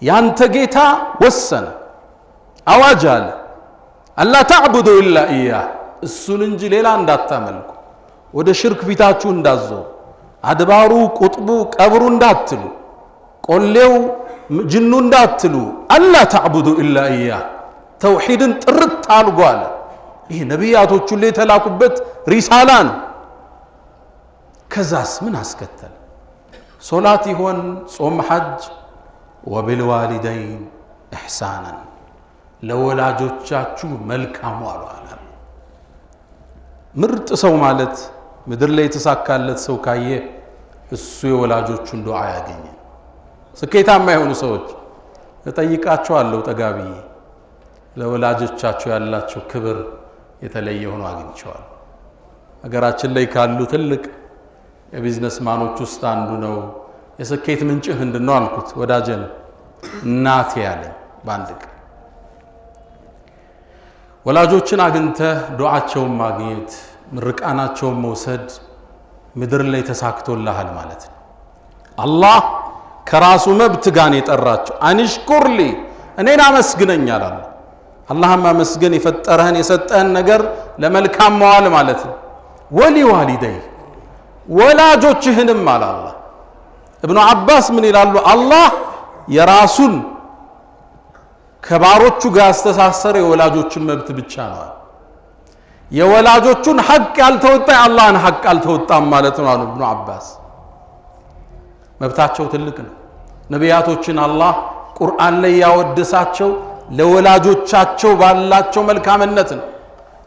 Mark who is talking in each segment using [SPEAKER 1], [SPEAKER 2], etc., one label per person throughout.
[SPEAKER 1] ያንተ ጌታ ወሰነ አዋጅ አለ አላ ተዕቡዱ ኢላ ኢያህ እሱን እንጂ ሌላ እንዳታመልኩ ወደ ሽርክ ፊታችሁ እንዳትዞሩ አድባሩ ቁጥቡ ቀብሩ እንዳትሉ ቆሌው ጅኑ እንዳትሉ አላ ተዕቡዱ ኢላ ኢያህ ተውሂድን ጥርት አልጓለ ይሄ ነቢያቶቹ ላይ ተላኩበት ሪሳላ ነው ከዛስ ምን አስከተለ ሶላት ይሆን ጾም ሐጅ ወቢልዋሊደይን ኢሕሳናን ለወላጆቻችሁ መልካም ዋሉ አለ ምርጥ ሰው ማለት ምድር ላይ የተሳካለት ሰው ካየ እሱ የወላጆቹን ዱዓ ያገኘ ስኬታማ የሆኑ ሰዎች እጠይቃቸዋለሁ ጠጋቢ ለወላጆቻቸው ያላቸው ክብር የተለየ ሆኖ አግኝቸዋል ሀገራችን ላይ ካሉ ትልቅ የቢዝነስ ማኖች ውስጥ አንዱ ነው የስኬት ምንጭህ ምንድነው አልኩት ወዳጀን እናቴ ያለኝ ባንድ ቀን ወላጆችን አግኝተህ ዱዓቸውን ማግኘት ምርቃናቸውን መውሰድ ምድር ላይ ተሳክቶልሃል ማለት ነው አላህ ከራሱ መብት ጋር የጠራቸው አንሽኩርሊ እኔን አመስግነኝ አለ አላህን ማመስገን የፈጠረህን የሰጠህን ነገር ለመልካም መዋል ማለት ነው ወሊዋሊደይ ወላጆችህንም አለ አላህ ኢብኑ አባስ ምን ይላሉ አላህ የራሱን ከባሮቹ ጋር አስተሳሰረ የወላጆችን መብት ብቻ ነው የወላጆቹን ሐቅ ያልተወጣ አላህን ሐቅ አልተወጣም ማለት ነው ኢብኑ አባስ መብታቸው ትልቅ ነው ነቢያቶችን አላህ ቁርአን ላይ ያወደሳቸው ለወላጆቻቸው ባላቸው መልካምነት ነው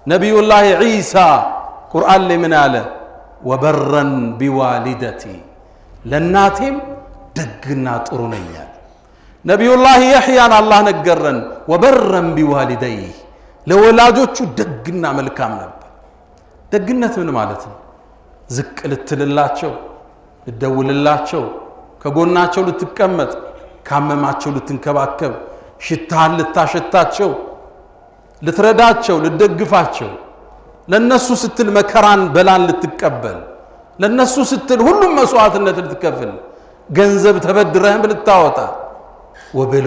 [SPEAKER 1] ነብዩላህ ኢሳ ቁርአን ላይ ምን አለ ወበረን ቢዋሊደቲ ለናቴም ደግና ጥሩ ነኝ ነብዩላህ የህያን አላህ ነገረን ወበረን ቢዋሊደይ ለወላጆቹ ደግና መልካም ነበር ደግነት ምን ማለት ነው ዝቅ ልትልላቸው ልደውልላቸው ከጎናቸው ልትቀመጥ ካመማቸው ልትንከባከብ ሽታን ልታሸታቸው ልትረዳቸው ልትደግፋቸው ለነሱ ስትል መከራን በላን ልትቀበል ለነሱ ስትል ሁሉም መስዋዕትነት ልትከፍል ገንዘብ ተበድረህም ልታወጣ ወበል